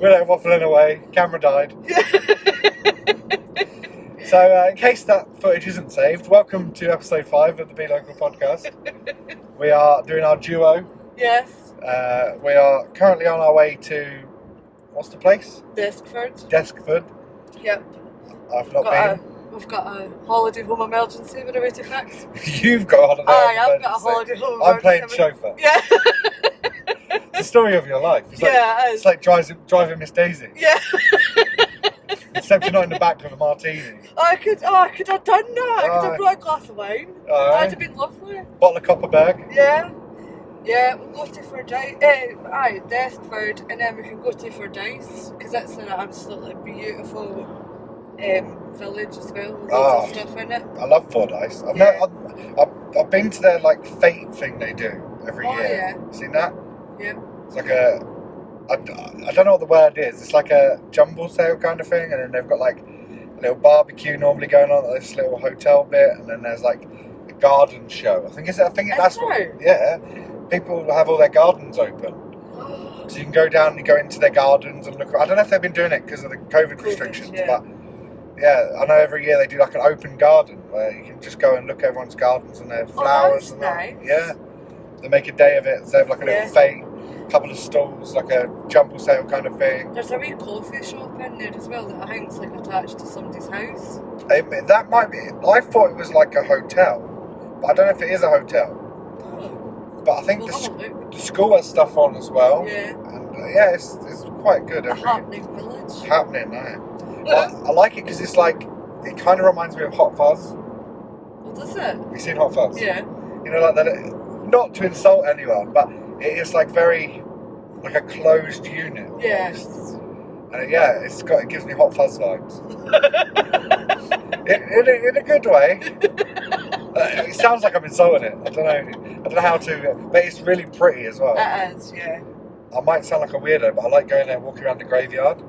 We're there waffling away. Camera died. So, in case that footage isn't saved, welcome to episode 5 of the Be Local podcast. We are doing our duo. Yes. We are currently on our way to, what's the place? Deskford. Yep. I've not been. We've got a holiday home emergency we're away to fix. You've got a holiday home emergency. I've got a holiday home I'm emergency. playing chauffeur. Yeah. It's the story of your life. It's it is. It's like driving Miss Daisy. Yeah. Except you're not in the back with a martini. I could have done that. I could have brought a glass of wine. That'd have been lovely. Bottle of Copperberg. Yeah. Yeah, we'll go to Fordyce. Deskford, and then we can go to Fordyce because that's an absolutely beautiful village as well. With lots of stuff in it. I love Fordyce. I've been to their fete thing they do every year. Yeah. Seen that? Yeah. It's like I don't know what the word is. It's like a jumble sale kind of thing, and then they've got a little barbecue normally going on at this little hotel bit, and then there's a garden show. I think that's what. Yeah, people have all their gardens open, so you can go down and go into their gardens and look. I don't know if they've been doing it because of the COVID restrictions, but yeah, I know every year they do an open garden where you can just go and look at everyone's gardens and their flowers and that. Nice. Yeah, they make a day of it. So they have a little fete. Couple of stalls, a jumble sale kind of thing. There's a wee coffee shop in there as well that I think's attached to somebody's house. That might be. I thought it was a hotel, but I don't know if it is a hotel. Oh. But I think the school has stuff on as well. Yeah. And it's quite good. A happening village. Happening, I like it because it's it kind of reminds me of Hot Fuzz. What does it? Have you seen Hot Fuzz? Yeah. You know, that. Not to insult anyone, but it is very a closed unit. Yes. And it gives me Hot Fuzz vibes. in a good way. It sounds like I'm insulting it. I don't know how to, but it's really pretty as well. It is, yeah. I might sound like a weirdo, but I like going there and walking around the graveyard.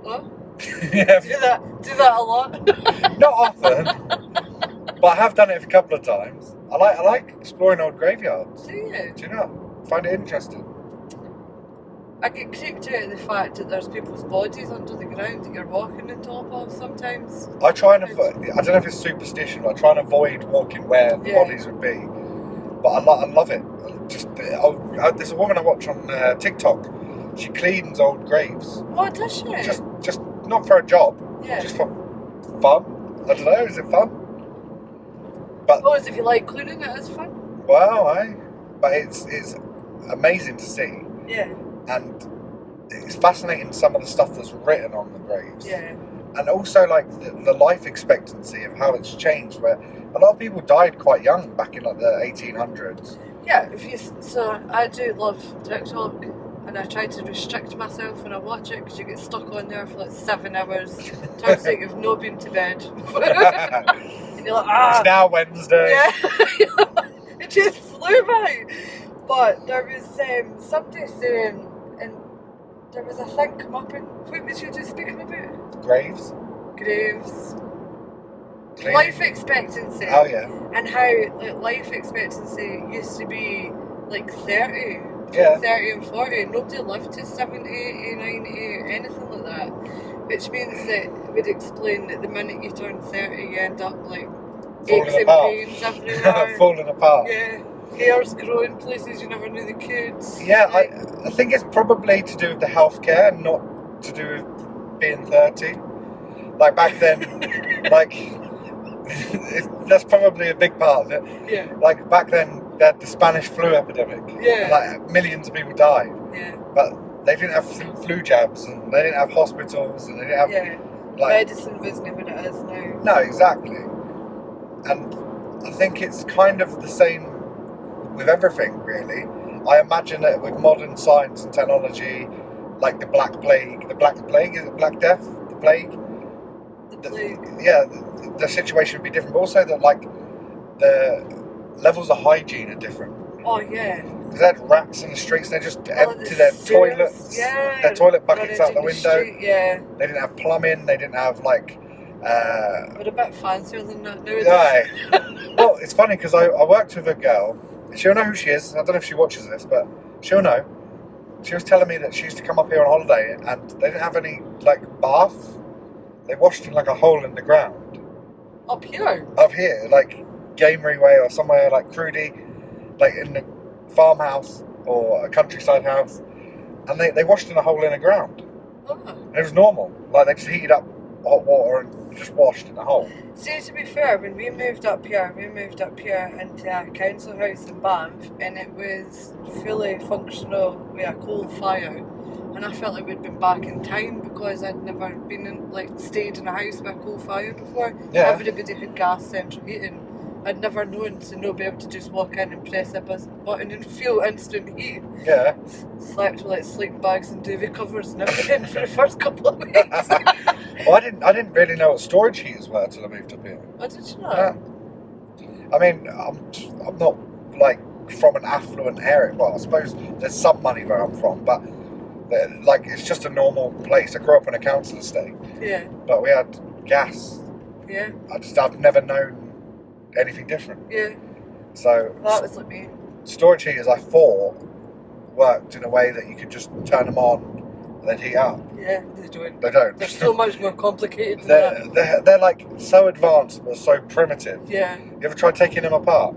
What? Yeah. Do that a lot? Not often, but I have done it a couple of times. I like exploring old graveyards. Do you? Do you not find it interesting? I get creeped out at the fact that there's people's bodies under the ground that you're walking on top of sometimes. I try and avoid, I don't know if it's superstition, but I try and avoid walking where the bodies would be. But I love it. There's a woman I watch on TikTok. She cleans old graves. What does she? Just not for a job. Yeah. Just for fun. I don't know. Is it fun? But if you like cleaning, it is fun. Well, but it's amazing to see. Yeah. And it's fascinating some of the stuff that's written on the graves. Yeah. And also the life expectancy of how it's changed, where a lot of people died quite young back in the 1800s. Yeah, so I do love TikTok, and I try to restrict myself when I watch it because you get stuck on there for 7 hours. Turns out you've not been to bed. And you're It's now Wednesday. Yeah. It just flew by. But there was somebody saying, and there was a thing come up, and what was you just speaking about? Graves. Cleaning. Life expectancy. Oh yeah. And how life expectancy used to be 30. Yeah. 30 and 40. Nobody lived to 70, 80, 90, anything like that. Which means that it would explain that the minute you turn 30, you end up aches and pains everywhere. Falling apart. Yeah. Hair's growing places you never knew they could. Yeah, I think it's probably to do with the healthcare, not to do with being 30. Back then, that's probably a big part of it. Yeah. Back then, they had the Spanish flu epidemic. Yeah. And millions of people died. Yeah. But they didn't have flu jabs, and they didn't have hospitals, and they didn't have... Yeah. Medicine wasn't what it is now. No, exactly. And I think it's kind of the same with everything, really. I imagine that with modern science and technology, the Black Plague, is it Black Death? The Plague? The plague. The situation would be different, but also that the levels of hygiene are different. Oh yeah. Because they had rats in the streets, they just empty their toilets, their toilet buckets out the window. Yeah. They didn't have plumbing, they didn't have We're a bit fancier than that nowadays. Yeah. Well, it's funny because I worked with a girl. She'll know who she is. I don't know if she watches this, but she'll know. she was telling me that she used to come up here on holiday and they didn't have any like bath. They washed in like a hole in the ground. Up here? Up here, like Gamery Way or somewhere like Crudy, like in the farmhouse or a countryside house. And they washed in a hole in the ground. Oh. And it was normal. Like they just heated up hot water and just washed in a hole. See, to be fair, when we moved up here into a council house in Banff, and it was fully functional with a coal fire, and I felt like we'd been back in time because I'd never been in, stayed in a house with a coal fire before. Yeah. Everybody had gas central heating. I'd never known to not be able to just walk in and press a button and feel instant heat. Yeah. Slept with like sleeping bags and duvet covers and everything for the first couple of weeks. Well, I didn't really know what storage heaters were until I moved up here. Oh, did you know? Yeah. I mean, I'm not like from an affluent area. Well, I suppose there's some money where I'm from, but like it's just a normal place. I grew up in a council estate. Yeah. But we had gas. Yeah. I've never known anything different. Yeah. So That was like me. storage heaters, I thought, worked in a way that you could just turn them on and then heat up. Yeah, they don't. They don't. They're so much more complicated than that. They're like so advanced but so primitive. Yeah. You ever tried taking them apart?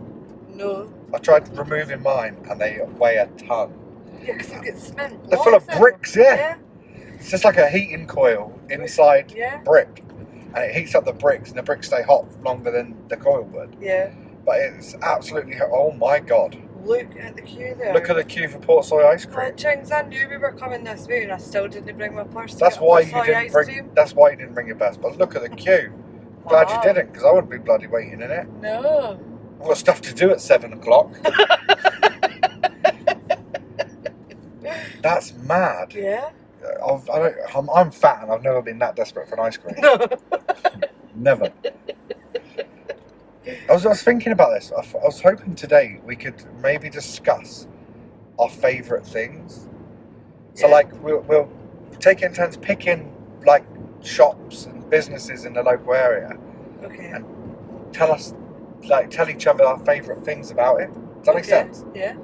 No. I tried removing mine and they weigh a ton. Yeah, because it gets cement. They're full of blocks, bricks, yeah. Yeah. It's just like a heating coil inside Yeah. brick. And it heats up the bricks and the bricks stay hot longer than the coil would. Yeah. But it's absolutely, oh my god. Look at the queue there. Look at the queue for Port Soy ice cream. Chings, I knew we were coming this way and I still didn't bring my purse to That's get why Port Soy ice cream. That's why you didn't bring your best. But look at the queue. Glad you Wow. didn't, because I wouldn't be bloody waiting in it. No. I've got stuff to do at 7 o'clock. That's mad. Yeah. I'm fat and I've never been that desperate for an ice cream. No. Never. I was thinking about this. I was hoping today we could maybe discuss our favourite things. So Yeah. like we'll take in turns picking like shops and businesses in the local area Okay. and tell each other our favourite things about it. Does that make sense? Yeah.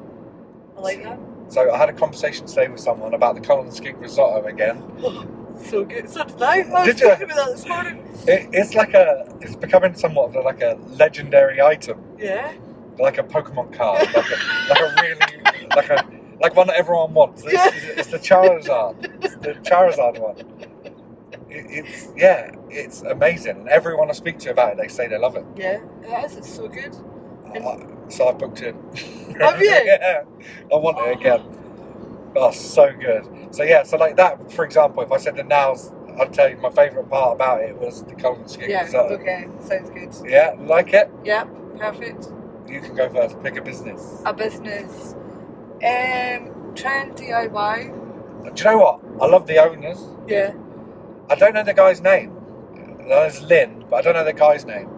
I like that. So I had a conversation today with someone about the Colin Skig risotto again. So good. So did I. I was Did you? talking about that this morning. It's becoming somewhat of like a legendary item, Yeah. like a Pokemon card, like one that everyone wants. It's the Charizard. It's the Charizard one. It's amazing, and everyone I speak to about it, they say they love it. Yeah. It is. It's so good. So I booked it. Have you? Yeah, I want it again. Oh, so good. So yeah, so like that, for example, if I said the nows, I'd tell you my favourite part about it was the Colin Skig Yeah. risotto. Okay. Sounds good. Yeah, like it? Yep. Perfect. You can go first. Pick a business. A business. Trend DIY. Do you know what? I love the owners. Yeah. I don't know the guy's name. There's Lynn, but I don't know the guy's name.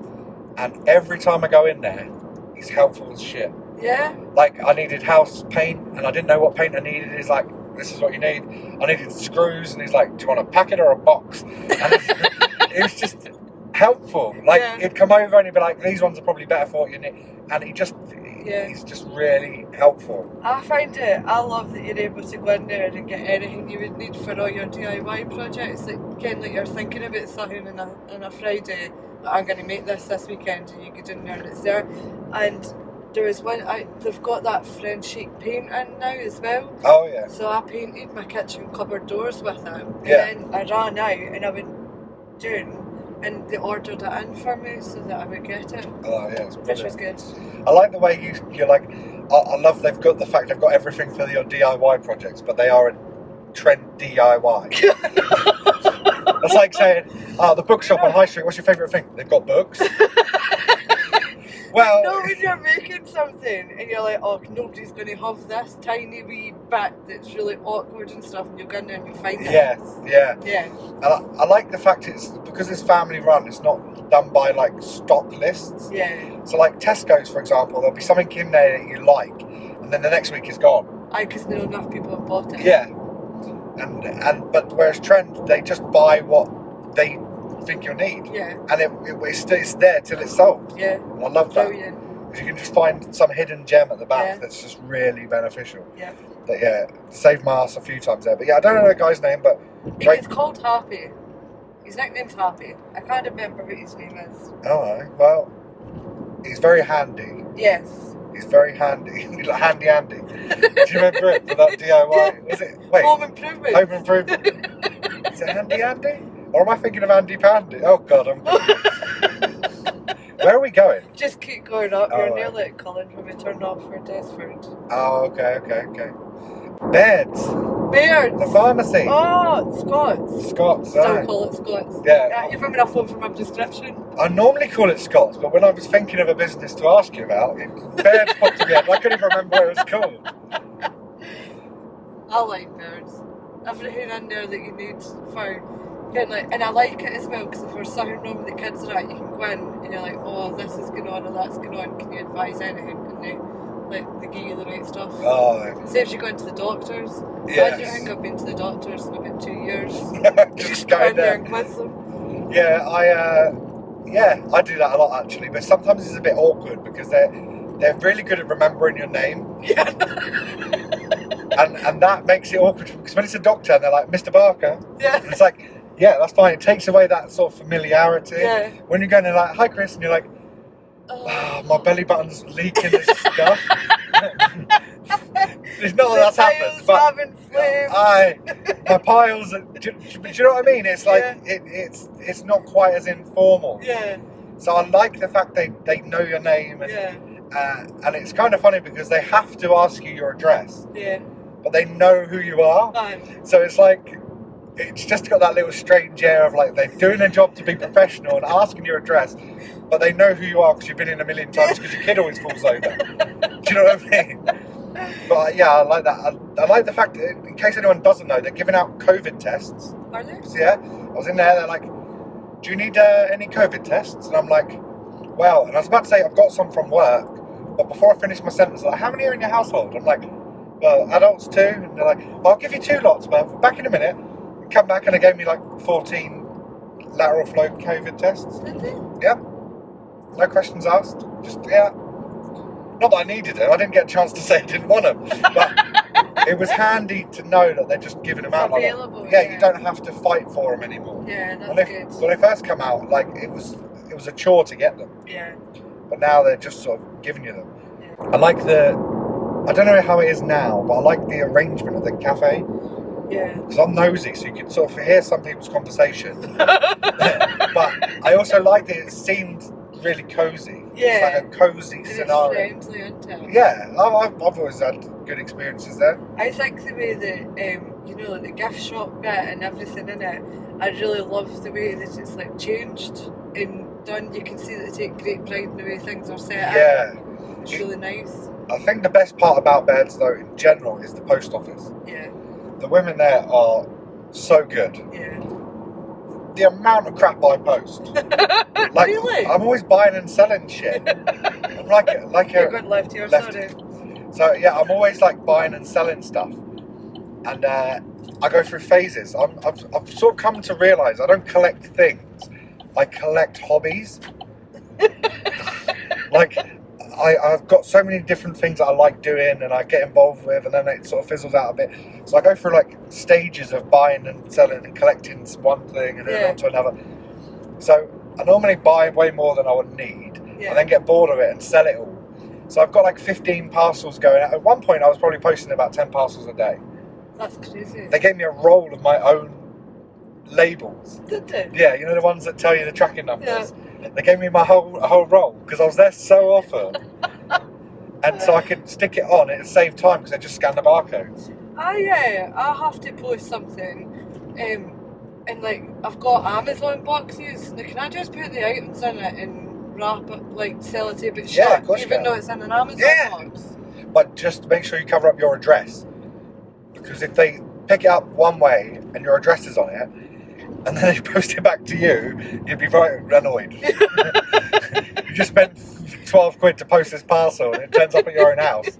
And every time I go in there, he's helpful as shit. Yeah. Like, I needed house paint, and I didn't know what paint I needed. He's like, this is what you need. I needed screws, and he's like, do you want a packet or a box? And it was just helpful. Like, Yeah. he'd come over and he'd be like, these ones are probably better for what you need. And he's just really helpful. I love that you're able to go in there and get anything you would need for all your DIY projects. Like you're thinking about something on a Friday, that I'm going to make this weekend, and you get in there and it's there. And there was one, they've got that French chic paint in now as well. Oh, yeah. So I painted my kitchen cupboard doors with them. Yeah. And then I ran out and I went June, and they ordered it in for me so that I would get it. Oh, yeah. It's Which was brilliant. good. I like the way you're like, I love they've got the fact they've got everything for your DIY projects, but they are a trend DIY. That's like saying, the bookshop on High Street, what's your favourite thing? They've got books. Well, No, when you're making something and you're like, oh, nobody's going to have this tiny wee bit that's really awkward and stuff, and you go in there and you find it. yes, yeah. Yeah. And I like the fact it's, because it's family run, it's not done by like stock lists. Yeah. So like Tesco's, for example, there'll be something in there that you like, and then the next week it's gone. Because not enough people have bought it. Yeah. But whereas Trend, they just buy what they think you'll need. Yeah. And it's there till it's sold. Yeah. And I love that. Brilliant. Because you can just find some hidden gem at the back that's just really beneficial. Yeah. But yeah, saved my ass a few times there. But yeah, I don't know the guy's name, but He's called Happy. His nickname's Happy. I can't remember what his name is. Alright, well, he's very handy. Yes. He's very handy. Like handy Andy. Do you remember it for that DIY? Was it? Wait. Home Improvement. Home Improvement. Is it Handy Andy? Or am I thinking of Andy Pandy? Oh God, I'm. Where are we going? Just keep going up. Oh, You're right. nearly at Cullen when we turned off for Deskford. Oh, okay. Beds. Beards. The pharmacy. Oh, Scots. Scots. Still Right. call it Scots. Yeah. You've given a phone from my description. I normally call it Scots, but when I was thinking of a business to ask you about, Beds popped to me head. I couldn't even remember what it was called. I like beards. Everything in there that you need for getting like, and I like it as well because if we're sitting around with the kids or that, you can go in and you're like, oh, this is going on or that's going on. Can you advise anything? And they give you the right stuff. Oh. Saves you going to the doctors. Yes. I don't think I've been to the doctors in about 2 years. Just go going in there there. and quiz them. Yeah, I do that a lot actually, but sometimes it's a bit awkward because they're really good at remembering your name. Yeah. and that makes it awkward because when it's a doctor and they're like, Mr. Barker, Yeah. it's like, yeah, that's fine. It takes away that sort of familiarity. Yeah. When you're going to like, hi Chris, and you're like, my belly button's leaking this stuff. It's not that that's happened, but having flames. my piles. Do you know what I mean? It's like it's not quite as informal. Yeah. So I like the fact they know your name, and, and it's kind of funny because they have to ask you your address, but they know who you are. So it's like it's just got that little strange air of like they're doing their job to be professional and asking your address, but they know who you are because you've been in a million times because your kid always falls over. Do you know what I mean? But yeah, I like that. I like the fact that, in case anyone doesn't know, they're giving out COVID tests. Are they? So, yeah, I was in there, they're like, do you need any COVID tests? And I'm like, well, and I was about to say I've got some from work, but before I finished my sentence, they're like, how many are in your household? I'm like, well, adults too. And they're like, well, I'll give you 2 lots, but back in a minute. And come back and they gave me like 14 lateral flow COVID tests. Did they? Yeah. No questions asked. Just, yeah. Not that I needed them. I didn't get a chance to say I didn't want them. But it was handy to know that they're just giving them out. Available, yeah, you don't have to fight for them anymore. Yeah, that's good. When they first come out, like it was a chore to get them. Yeah. But now they're just sort of giving you them. Yeah. I like I don't know how it is now, but I like the arrangement of the cafe. Yeah. Because I'm nosy, so you can sort of hear some people's conversation. But I also liked it seemed really cosy. Yeah. It's like a cosy scenario. It's friendly, isn't it? Yeah, I've always had good experiences there. I think the way that, you know, like the gift shop bit and everything in it, I really love the way that it's like changed and done. You can see that they take great pride in the way things are set Yeah. up. It's really nice. I think the best part about Beds, though, in general, is the post office. Yeah. The women there are so good. Yeah. The amount of crap I post. Like, Really? I'm always buying and selling shit. I'm like You're going left here, lefty. sorry. So yeah, I'm always like buying and selling stuff, and I go through phases. I've sort of come to realise I don't collect things, I collect hobbies. Like I've got so many different things that I like doing and I get involved with, and then it sort of fizzles out a bit. So I go through like stages of buying and selling and collecting one thing and then on to another. So I normally buy way more than I would need, and then get bored of it and sell it all. So I've got like 15 parcels going out. At one point I was probably posting about 10 parcels a day. That's crazy. They gave me a roll of my own labels. Did they? Yeah, you know the ones that tell you the tracking numbers? Yeah. They gave me my whole roll because I was there so often. And so I could stick it on, it'd save time because I just scan the barcodes. I have to post something, and like I've got Amazon boxes. Now, can I just put the items in it and wrap it, like sellotape it Yeah, shut, of course you even can. though it's in an Amazon box? But just make sure you cover up your address, because if they pick it up one way and your address is on it, and then they post it back to you, you'd be right annoyed. You just spent 12 quid to post this parcel and it turns up at your own house.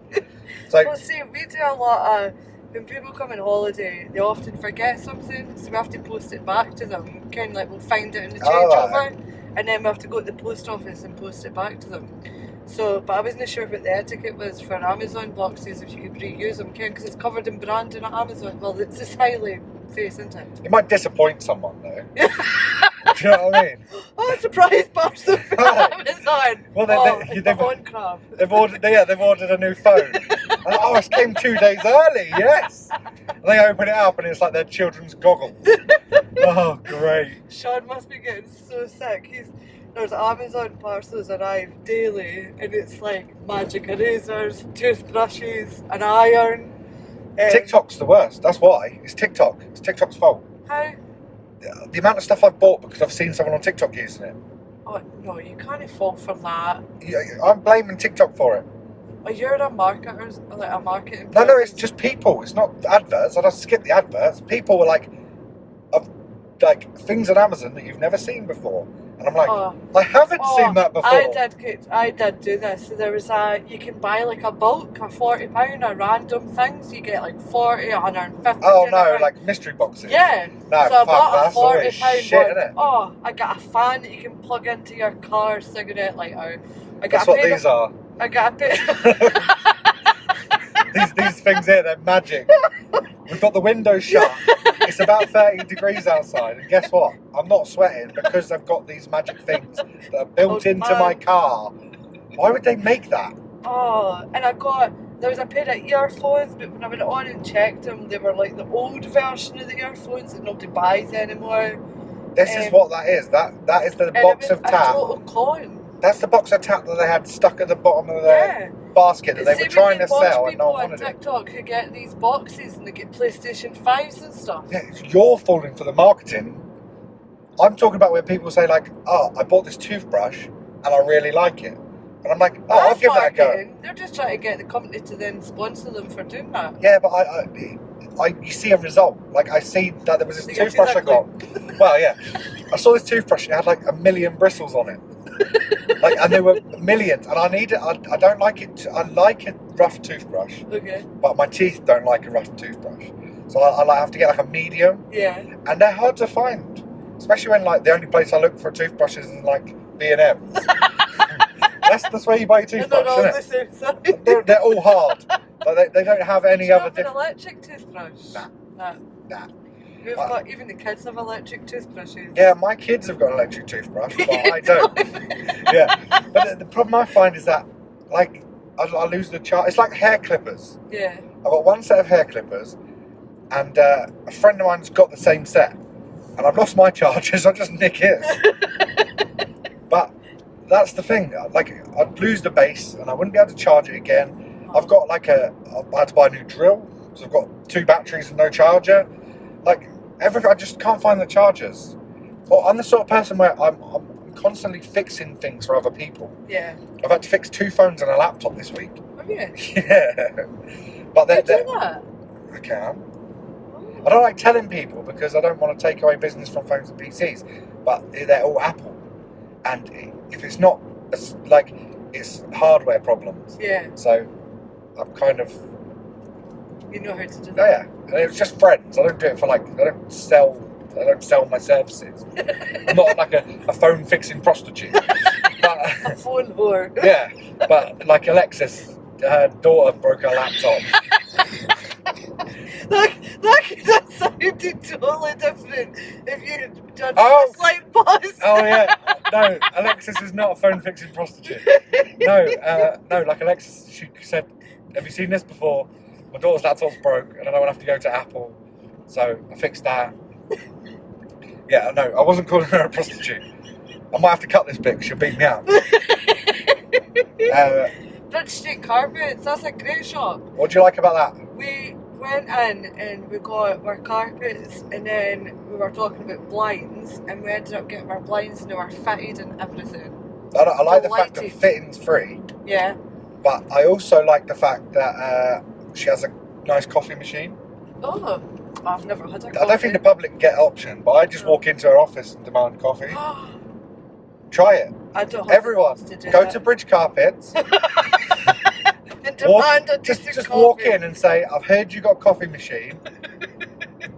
So, Well, see, we do a lot of, when people come on holiday, they often forget something, so we have to post it back to them. Kind of like we'll find it in the changeover, and then we have to go to the post office and post it back to them. So, but I wasn't sure what the etiquette was for Amazon boxes, if you could reuse them, Ken, because it's covered in branding at Amazon. Well, it's a smiley face, isn't it? It might disappoint someone though. Do you know what I mean? Oh, surprise parcel from Amazon! Well, it's the phone crab. They've ordered a new phone. Oh, it came 2 days early. Yes. And they open it up and it's like their children's goggles. Oh, great. Sean must be getting so sick. There's Amazon parcels arrive daily, and it's like magic erasers, toothbrushes, an iron. TikTok's the worst. That's why. It's TikTok. It's TikTok's fault. How? The amount of stuff I've bought because I've seen someone on TikTok using it. Oh no, you can't fault for that. I'm blaming TikTok for it. Oh, you're a marketer, like a marketing. No, it's just people. It's not adverts. I just skip the adverts. People were like things on Amazon that you've never seen before. And I'm like, I haven't seen that before. I did do this. So there was you can buy like a bulk of £40 of random things. You get like 40, 150. Oh no, like mystery boxes. Yeah. No, so I bought a £40 shit, one. Isn't it? Oh, I got a fan that you can plug into your car cigarette lighter. That's what these are. I got a bit. These things here, they're magic. We've got the windows shut. It's about 30 degrees outside, and guess what? I'm not sweating because I've got these magic things that are built into my car. Why would they make that? Oh, and there was a pair of earphones, but when I went on and checked them, they were like the old version of the earphones that nobody buys anymore. This is what that is. That is the box of tap. A total con. That's the box of tap that they had stuck at the bottom of their basket that they were trying to sell and no one wanted it. People on TikTok who get these boxes and they get PlayStation 5s and stuff. Yeah, you're falling for the marketing. I'm talking about where people say like, oh, I bought this toothbrush and I really like it. And I'm like, oh, I'll give that a go. They're just trying to get the company to then sponsor them for doing that. Yeah, but you see a result. Like I see that there was this toothbrush I got. Well, yeah. I saw this toothbrush and it had like 1 million bristles on it. And there were millions, and I need it. I don't like it. I like a rough toothbrush, okay, but my teeth don't like a rough toothbrush. So I have to get like a medium. Yeah, and they're hard to find, especially when like the only place I look for a toothbrush is in like B&M's. That's where you buy your toothbrush, isn't it? They're all hard. Like they don't have any other. An electric toothbrush? Nah. We've got, even the kids have electric toothbrushes. Yeah, my kids have got an electric toothbrush, but I don't. Yeah, but the problem I find is that, like, I lose the charge. It's like hair clippers. Yeah. I've got one set of hair clippers, and a friend of mine's got the same set, and I've lost my charger, so I just nick his. But that's the thing. Like, I'd lose the base, and I wouldn't be able to charge it again. I've got I had to buy a new drill, so I've got 2 batteries and no charger. Like, I just can't find the chargers. Well, I'm the sort of person where I'm constantly fixing things for other people. Yeah. I've had to fix 2 phones and a laptop this week. Have you? Yeah. But you do that? I can. Oh. I don't like telling people because I don't want to take away business from phones and PCs. But they're all Apple, and if it's not, it's hardware problems. Yeah. So I'm kind of. You know how to do that. Yeah, and it's just friends. I don't do it for I don't sell my services. I'm not like a phone fixing prostitute. But, a phone whore. Yeah, but like Alexis, her daughter broke her laptop. that sounded totally different if you had done a slight pause. Oh yeah, no, Alexis is not a phone fixing prostitute. No, like Alexis, she said, have you seen this before? My daughter's laptop's broke and I don't want to have to go to Apple, so I fixed that. Yeah, no, I wasn't calling her a prostitute. I might have to cut this bit because she'll beat me out. Bridge Street Carpets, that's a great shop. What do you like about that? We went in and we got our carpets, and then we were talking about blinds, and we ended up getting our blinds and they were fitted and everything. I like the fact that fitting's free. Yeah. But I also like the fact that she has a nice coffee machine. Oh, I've never had a coffee. I don't think the public get option, but I just walk into her office and demand coffee. Try it. I don't have Everyone, to do go that. to Bridge Carpets. And demand a just walk in and say, I've heard you got a coffee machine.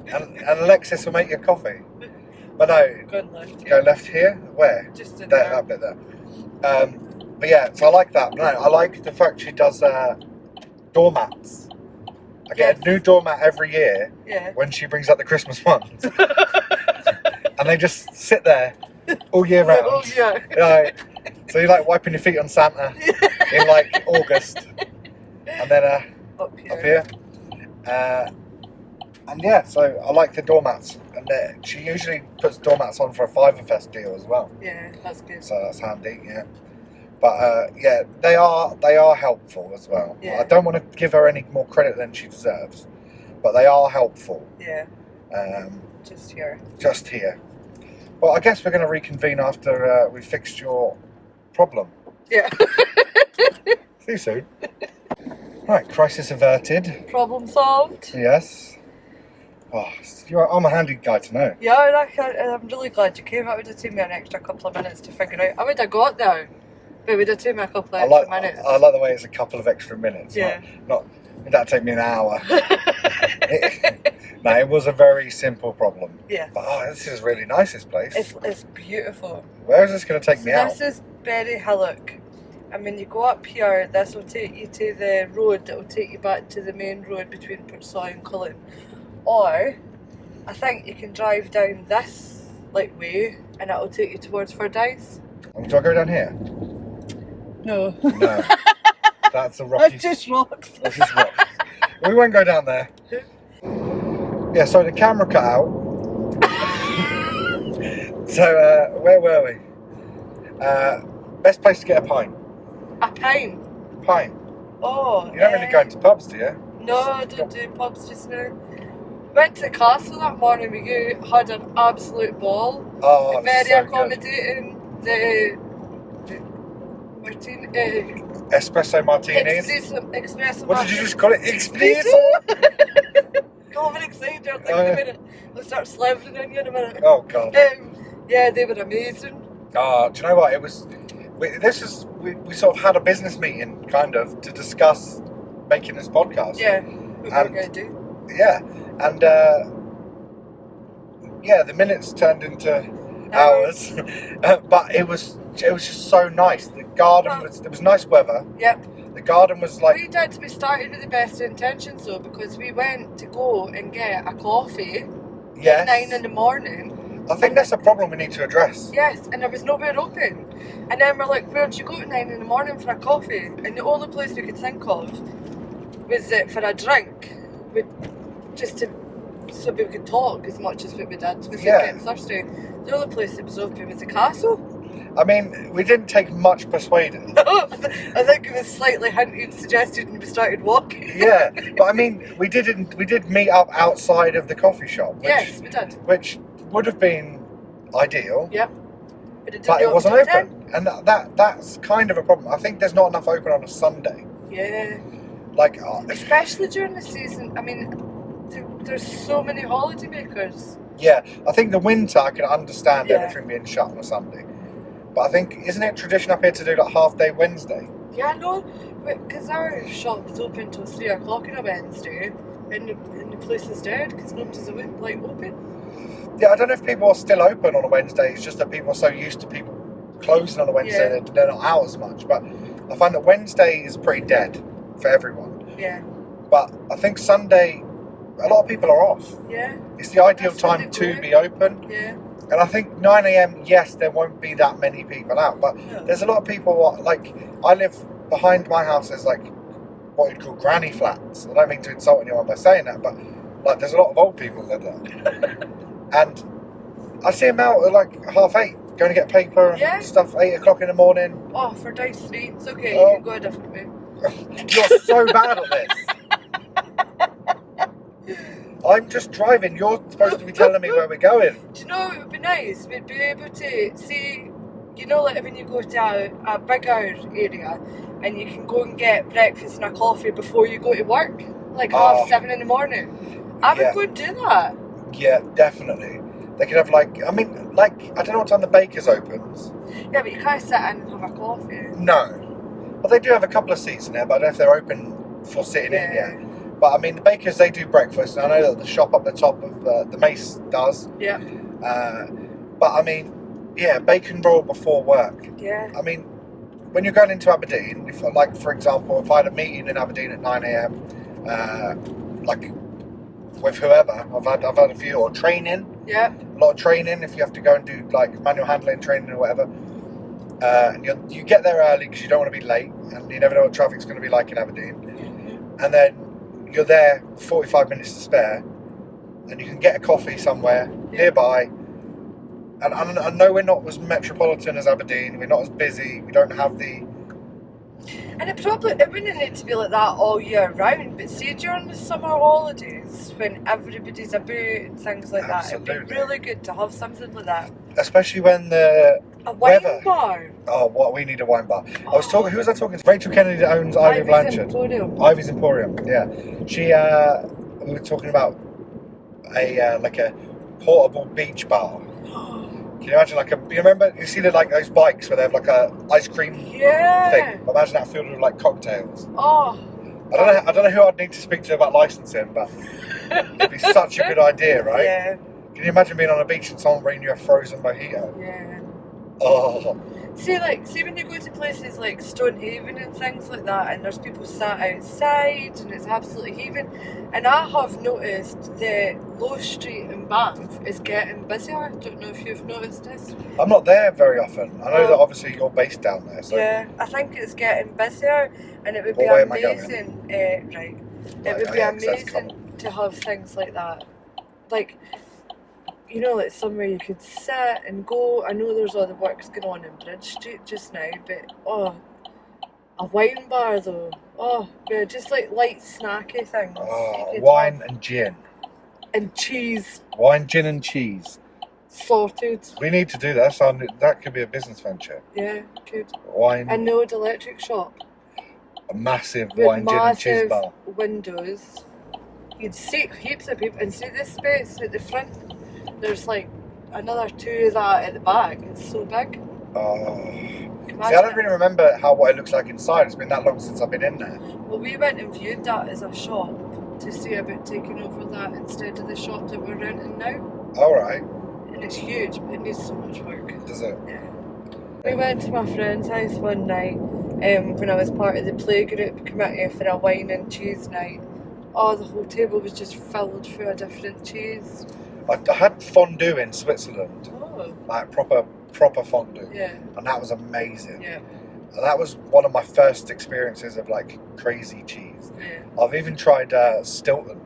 and Alexis will make you coffee. But no, go left here. Go left here? Where? Just in there. That bit there. But yeah, so I like that. No, I like the fact she does doormats. I get a new doormat every year when she brings out the Christmas ones. And they just sit there all year round. Oh, yeah. So you're like wiping your feet on Santa in like August. And then up here. And yeah, so I like the doormats. And she usually puts doormats on for a Fiverfest deal as well. Yeah, that's good. So that's handy, yeah. But yeah, they are helpful as well. Yeah. I don't want to give her any more credit than she deserves, but they are helpful. Yeah. Just here. Just here. Well, I guess we're going to reconvene after we fixed your problem. Yeah. See you soon. Right, crisis averted. Problem solved. Yes. Oh, I'm a handy guy to know. Yeah, I'm really glad you came. It would have taken me an extra couple of minutes to figure out. I would have got there, but it would have taken me a couple of extra minutes. I like the way it's a couple of extra minutes. Yeah. That'd take me an hour. No, it was a very simple problem. Yeah. But this is really nice, this place. It's beautiful. Where is this going to take me out? This is Berry Hillock. And when you go up here, this will take you to the road that will take you back to the main road between Portsoy and Cullen. Or, I think you can drive down this way and it will take you towards Fordyce. Do I go down here? No. No. That's a rocky... That's just rocks. That's just rocks. We won't go down there. Yeah, so the camera cut out. So, where were we? Best place to get a pint. A pint? Pint. Oh. You don't really go into pubs, do you? No, I don't do pubs just now. Went to the castle that morning with you, had an absolute ball. Oh, very so accommodating. The martini, espresso martinis. Espresso What did you just call it? Espresso? Go over excited, I'll think in a minute. I'll start slavering on you in a minute. Oh god. Yeah, they were amazing. Do you know what? It was. We sort of had a business meeting, kind of, to discuss making this podcast. Yeah, what we were going to do. Yeah, and the minutes turned into hours, but it was just so nice. The garden there was nice weather. Yep. The garden was like. We started with the best intentions though, because we went to go and get a coffee at 9 in the morning. I think that's a problem we need to address. Yes, and there was nowhere open. And then we're like, where'd you go at 9 in the morning for a coffee? And the only place we could think of was for a drink, so we could talk as much as what we did. We getting thirsty. The only place that was open was the castle. I mean, we didn't take much persuading. I think it was slightly hinted, suggested, and we started walking. Yeah, but I mean, we did meet up outside of the coffee shop. Yes, we did. Which would have been ideal. Yep. But it wasn't open, and that's kind of a problem. I think there's not enough open on a Sunday. Yeah. Especially during the season. I mean, there's so many holiday makers. Yeah, I think the winter I can understand everything being shut on a Sunday. But I think, isn't it tradition up here to do half day Wednesday? Yeah, no, because our shop's open till 3 o'clock on a Wednesday, and the place is dead because nobody's open. Yeah, I don't know if people are still open on a Wednesday. It's just that people are so used to people closing on a Wednesday that they're not out as much. But I find that Wednesday is pretty dead for everyone. Yeah. But I think Sunday, a lot of people are off. Yeah. It's the ideal time to be open. Yeah. And I think 9 a.m, yes, there won't be that many people out. But there's a lot of people, I live behind my house, there's what you'd call granny flats. I don't mean to insult anyone by saying that, but there's a lot of old people that live there. And I see them out at 8:30, going to get paper and stuff, 8 o'clock in the morning. Oh, for Dice 3, it's okay, you can go a different way. You're so bad at this. I'm just driving, you're supposed to be telling me where we're going. Do you know, it would be nice, we'd be able to see, when you go to a bigger area and you can go and get breakfast and a coffee before you go to work, 7:30 in the morning. I would go and do that. Yeah, definitely. They could have I don't know what time the baker's opens. Yeah, but you can't sit in and have a coffee. No. Well, they do have a couple of seats in there, but I don't know if they're open for sitting in yet. But I mean, the bakers, they do breakfast, and I know that the shop up the top of the Mace does. Yeah. But I mean, bacon roll before work. Yeah. I mean, when you're going into Aberdeen, if like for example, if I had a meeting in Aberdeen at 9 a.m, like with whoever, I've had a few, or training. Yeah. A lot of training if you have to go and do like manual handling training or whatever. And you get there early because you don't want to be late, and you never know what traffic's going to be like in Aberdeen. Mm-hmm. And then you're there 45 minutes to spare, and you can get a coffee somewhere nearby. And I know we're not as metropolitan as Aberdeen, we're not as busy, we don't have the... And it wouldn't need to be like that all year round, but see during the summer holidays when everybody's about and things like that, it'd be really good to have something like that. Especially when the a wine weather... bar. Oh, what, we need a wine bar. I was talking, who was I talking to? Rachel Kennedy that owns Ivy Blanchard. Ivy's Emporium, yeah. She, we were talking about like a portable beach bar. Can you imagine you remember, you see those bikes where they have like a ice cream thing? Imagine that filled with like cocktails. Oh. I don't know who I'd need to speak to about licensing, but it'd be such a good idea, right? Yeah. Can you imagine being on a beach and someone bringing you a frozen mojito? Yeah. Oh. See when you go to places like Stonehaven and things like that, and there's people sat outside and it's absolutely heaving, and I have noticed that Low Street in Banff is getting busier. I don't know if you've noticed this. I'm not there very often. I know that obviously you're based down there. So. Yeah, I think it's getting busier, and it would be amazing. Right. It would be amazing to have things like that. Like, you know, like somewhere you could sit and go. I know there's all the works going on in Bridge Street just now, but a wine bar though. Oh, yeah, just like light snacky things. Oh, wine and gin. And cheese. Wine, gin and cheese. Sorted. We need to do that. That could be a business venture. Yeah, could. Wine. An old electric shop. A massive wine, gin and cheese bar. Windows. You'd see heaps of people, and see this space at the front. There's like another two of that at the back. It's so big. Oh. See, I don't really remember what it looks like inside. It's been that long since I've been in there. Well, we went and viewed that as a shop to see about taking over that instead of the shop that we're renting now. Alright. And it's huge, but it needs so much work. Does it? Yeah. We went to my friend's house one night when I was part of the playgroup committee for a wine and cheese night. Oh, the whole table was just filled full of different cheese. I had fondue in Switzerland. Oh. Like proper fondue. Yeah. And that was amazing. Yeah. And that was one of my first experiences of like crazy cheese. Yeah. I've even tried Stilton.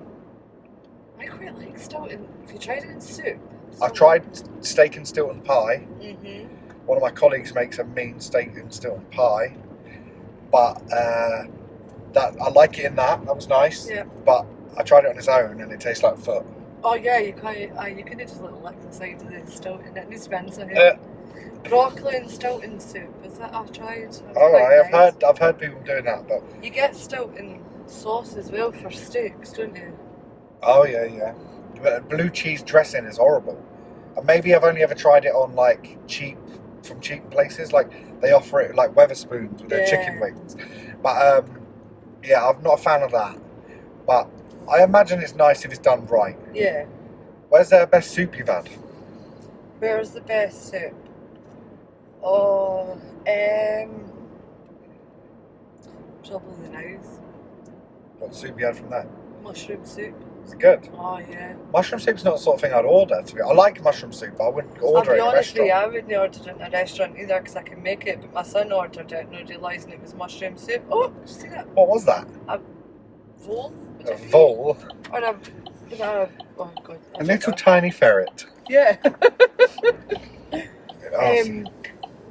I quite like Stilton. Have you tried it in soup? I've tried steak and Stilton pie. Mm-hmm. One of my colleagues makes a mean steak and Stilton pie. But that I like it in that. That was nice. Yeah. But I tried it on its own and it tastes like foot. Oh yeah, you can just lick the side of the Stilton. It needs to be inside. Broccoli and Stilton soup. Is that I've tried? Alright, I've heard people doing that, but you get Stilton sauce as well for steaks, don't you? Oh yeah. But blue cheese dressing is horrible. And maybe I've only ever tried it on like cheap places. Like they offer it like Weatherspoons with their chicken wings. But yeah, I'm not a fan of that. But I imagine it's nice if it's done right. Yeah. Where's the best soup you've had? Where's the best soup? Oh, probably the Nose. What soup you had from there? Mushroom soup. Is it good? Oh yeah. Mushroom soup's not the sort of thing I'd order. I like mushroom soup, but I wouldn't order it in a restaurant. I wouldn't order it in a restaurant either because I can make it. But my son ordered it, not realising it was mushroom soup. Oh, did you see that? What was that? A vole. A vole. Or oh god. A little tiny ferret. Yeah. Awesome.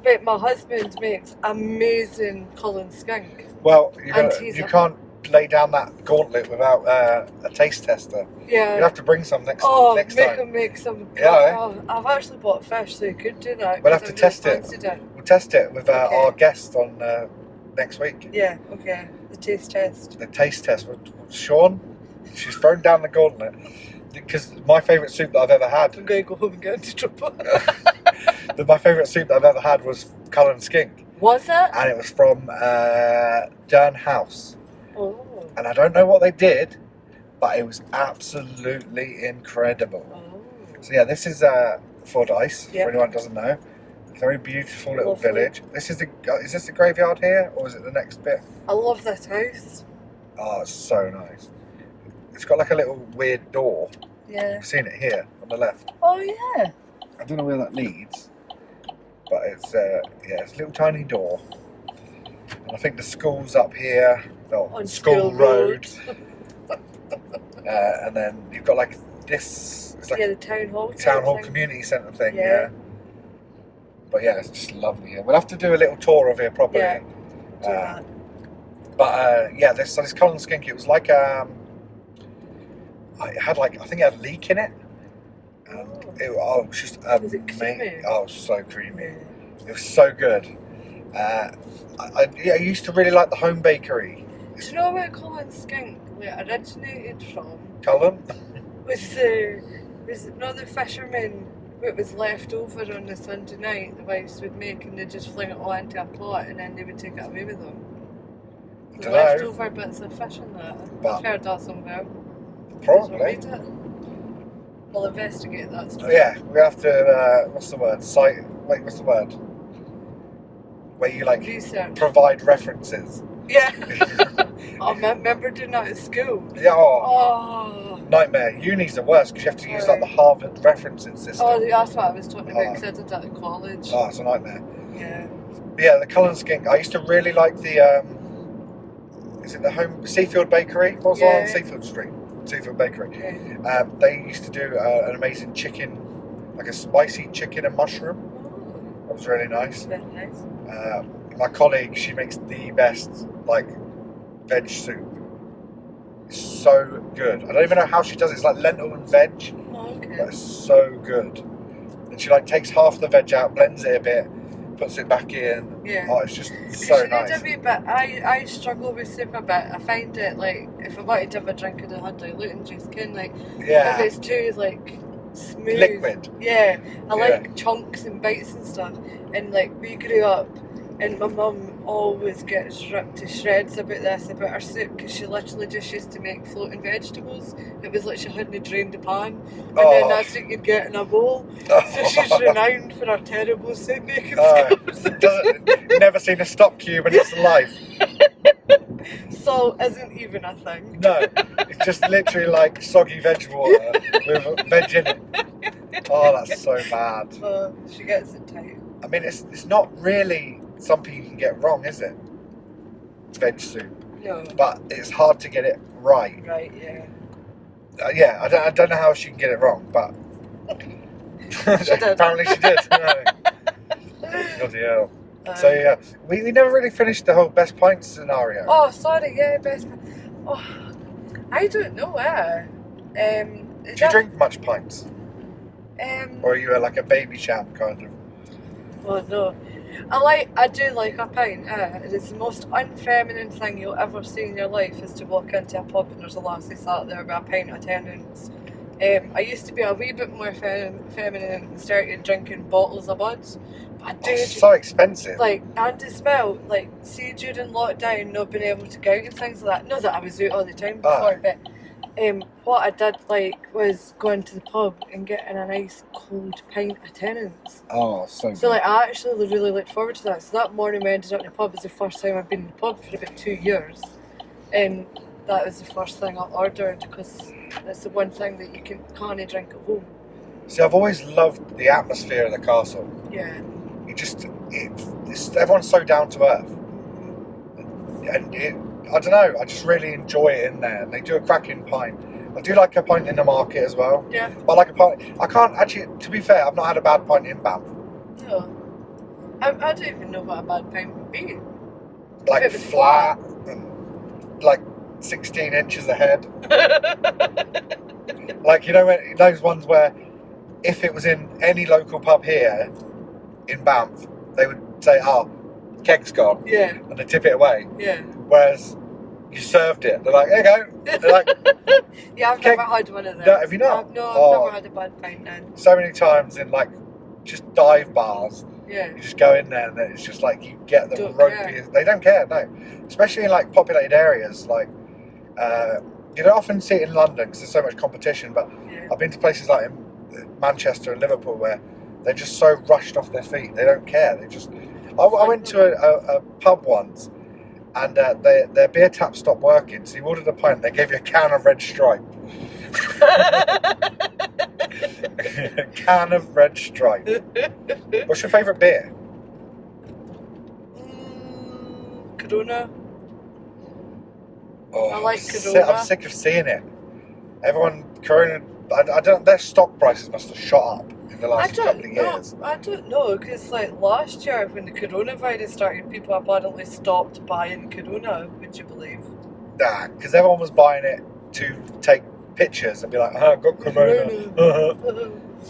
But my husband makes amazing Cullen skink. Well, you can't lay down that gauntlet without a taste tester. Yeah. You'll have to bring some next time. Him make some. Yeah. Oh, I've actually bought fish, so you could do that. We'll have to test it. We'll test it with our guest on next week. Yeah, okay. The taste test. The taste test with Sean. She's thrown down the gauntlet. Because my favourite soup that I've ever had... I'm going to go home and get into trouble. My favourite soup that I've ever had was Cullen skink. Was it? And it was from Dern House. Oh. And I don't know what they did, but it was absolutely incredible. Oh. So yeah, this is Fordyce, for anyone who doesn't know. Very beautiful little Lovely. village. Is this the graveyard here, or is it the next bit? I love this house. Oh, it's so nice. It's got like a little weird door. Yeah. I've seen it here on the left. Oh yeah. I don't know where that leads, but it's it's a little tiny door. And I think the school's up here. Oh, On School Road. And then you've got like this. It's like Yeah, the town hall. town hall thing. community centre thing. Yeah. Yeah. But yeah, it's just lovely here. We'll have to do a little tour of here properly. Yeah. Do that. But yeah, this Cullen skink. It was like it had like, I think it had a leak in it. And it was just Was it creamy? amazing. Oh, it was so creamy. It was so good. I used to really like the home bakery. Do you know where Cullen skink originated from? Cullen? Was not the fishermen what was left over on the Sunday night the wives would make, and they'd just fling it all into a pot and then they would take it away with them. The Dunno. leftover bits of fish in that. But- I've heard that somewhere. Probably. Read it. We'll investigate that story. Yeah, we have to. What's the word? What's the word? Where you like Research. provide references. Yeah. I remember doing that at school. Yeah. Oh, Oh. nightmare. Uni's the worst because you have to use like the Harvard referencing system. Oh, that's what I was talking about because I did that at college. Oh, it's a nightmare. Yeah. But yeah, the Cullen skink. I used to really like the. Is it the home Seafield Bakery? What was the one on Yeah. Seafield Street? Seafield Bakery. Yeah. They used to do an amazing chicken, like a spicy chicken and mushroom. Oh, That was really nice. very nice. My colleague, she makes the best like veg soup. It's so good. I don't even know how she does it. It's like lentil and veg, Oh, okay. but it's so good. And she like takes half the veg out, blends it a bit, puts it back in. Yeah. Oh, it's just Because so you need nice. a wee bit. I struggle with soup a bit. I find it like if I wanted to have a drink and I had diluting juice, like Yeah. if it's too like smooth. Liquid. Yeah, I Yeah. like chunks and bites and stuff. And like we grew up, and my mum always gets ripped to shreds about her soup because she literally just used to make floating vegetables. It was like she hadn't drained the pan, and then that's what you'd get in a bowl. So she's renowned for her terrible soup making skills. Never seen a stop cube in its life. Salt isn't even a thing. No, it's just literally like soggy veg water with veg in it. Oh, that's so bad. She gets it tight. I mean, it's not really something you can get wrong, is it? Veg soup, No. but it's hard to get it right. Right, yeah. Yeah, I don't know how she can get it wrong, but She did. apparently she did. Bloody hell. Um, So yeah, we never really finished the whole best pints scenario. Oh, sorry, yeah, best. Oh, I don't know where. Do you drink much pints, or are you like a baby champ kind of? Oh no, I do like a pint. It's the most unfeminine thing you'll ever see in your life is to walk into a pub and there's a lassie sat there with a pint attendance. I used to be a wee bit more feminine and started drinking bottles of buds. But I do It's so expensive. like, and as well, like, see during lockdown not being able to go out and things like that. Not that I was out all the time before, but what I did like was going to the pub and getting a nice cold pint of Tennent's. Oh, so So like I actually really looked forward to that. So that morning we ended up in the pub was the first time I've been in the pub for about 2 years, and that was the first thing I ordered because that's the one thing that you can't drink at home. See, I've always loved the atmosphere of the castle. Yeah. Everyone's so down to earth, and I don't know. I just really enjoy it in there. And they do a cracking pint. I do like a pint in the market as well. Yeah. But I like a pint. I can't actually. To be fair, I've not had a bad pint in Banff. No. I don't even know what a bad pint would be. Like If it was flat and like 16 inches ahead. Like those ones where if it was in any local pub here in Banff, they would say, "Oh, keg's gone," Yeah. and they tip it away. Yeah. Whereas you served it, they're like, "There you go." They're like, Yeah, I've Keg- never had one of those. No, have you not? No, I've Oh. never had a bad pint then. so many times in like just dive bars, Yeah. you just go in there and then it's just like you get the Don't ropiest. They don't care, no. Especially in like populated areas, like you don't often see it in London because there's so much competition. But Yeah. I've been to places like in Manchester and Liverpool where They're just so rushed off their feet. They don't care. They just. I went to a pub once, and their beer tap stopped working. So you ordered a pint. They gave you a can of Red Stripe. A can of Red Stripe. What's your favourite beer? Corona. Oh, I like Corona. I'm sick of seeing it. Everyone, Corona. I don't. Their stock prices must have shot up in the last couple of years. I don't know, because like last year when the coronavirus started, people apparently stopped buying Corona. Would you believe? Nah, because everyone was buying it to take pictures and be like, "I got Corona.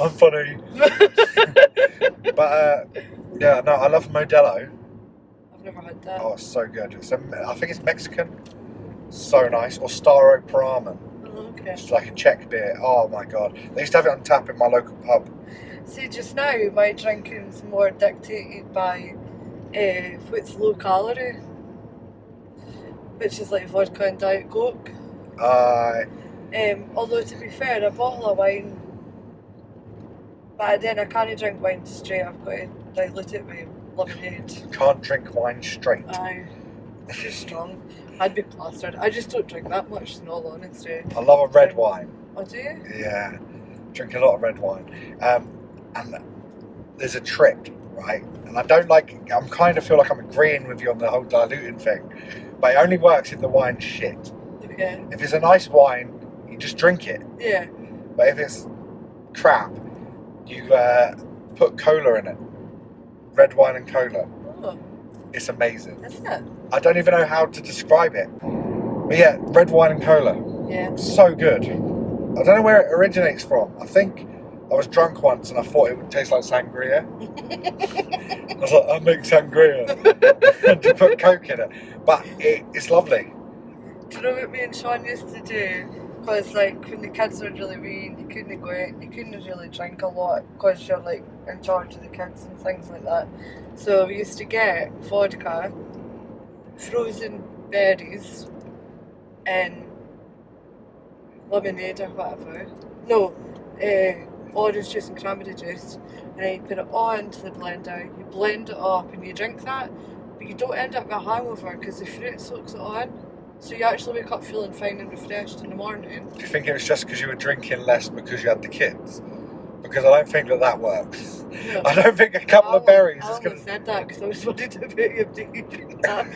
I'm funny." But yeah, no, I love Modelo. I've never had that. Oh, it's so good. I think it's Mexican. So nice. Or Staro Pramen. Okay. It's like a Czech beer. Oh my god. They used to have it on tap in my local pub. See, just now my drinking's more dictated by what's low calorie, which is like vodka and Diet Coke. Although to be fair, a bottle of wine, but then I can't drink wine straight. I've got to dilute it with lemonade. Can't drink wine straight. Aye, it's too strong. I'd be plastered. I just don't drink that much, in all honesty. I love a red wine. Oh, do you? Yeah, drink a lot of red wine. And there's a trick, right? And I don't like. I kind of feel like I'm agreeing with you on the whole diluting thing, but it only works if the wine's shit. Okay. If it's a nice wine, you just drink it. Yeah. But if it's crap, you put cola in it. Red wine and cola. Oh. It's amazing. Isn't it? I don't even know how to describe it. But yeah, red wine and cola. Yeah. So good. I don't know where it originates from. I think I was drunk once and I thought it would taste like sangria. I was like, I'll make sangria. And to put Coke in it. But it's lovely. Do you know what me and Sean used to do? Because like when the kids were really wee, you couldn't go out, you couldn't really drink a lot because you're like in charge of the kids and things like that. So we used to get vodka, frozen berries, and lemonade or whatever. No, orange juice and cranberry juice, and then you put it all into the blender. You blend it up and you drink that, but you don't end up with a hangover because the fruit soaks it on. So you actually wake up feeling fine and refreshed in the morning. Do you think it was just because you were drinking less because you had the kids? Because I don't think that works. No. I don't think a couple of berries is going to... I said that because I was wanting to put you up to eating that.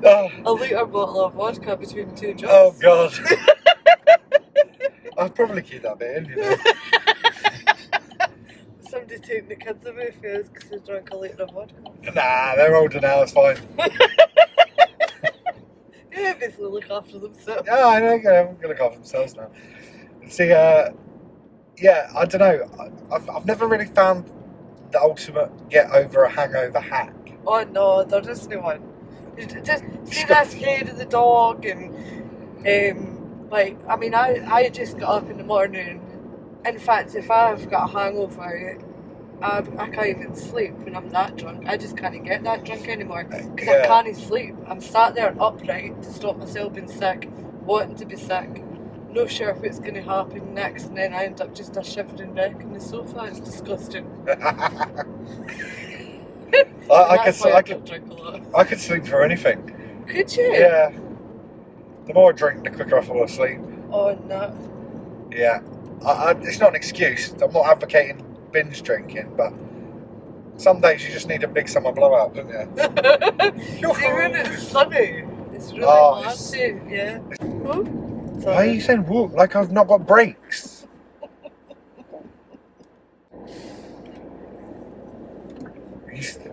A litre bottle of vodka between two jobs. Oh God. I'd probably keep that bit in, you know. Somebody taking the kids away from us because they drank a litre of vodka. Nah, they're older now, it's fine. Yeah, basically look after themselves. Yeah, I know, I'm going to look after themselves now. See, yeah, I don't know. I've never really found the ultimate get over a hangover hack. Oh no, there isn't one. Just see this hair of the dog and like, I mean, I just got up in the morning. In fact, if I've got a hangover, I can't even sleep when I'm that drunk. I just can't get that drunk anymore because I can't sleep. I'm sat there upright to stop myself being sick, wanting to be sick, no sure what's going to happen next, and then I end up just a shivering wreck on the sofa. It's disgusting. I could sleep for anything. Could you? Yeah. The more I drink, the quicker I fall asleep. Oh no. Yeah. It's not an excuse. I'm not advocating binge drinking, but some days you just need a big summer blowout, don't you? See, when it's sunny, it's really hard to, yeah. Why are you saying whoop? Like I've not got brakes.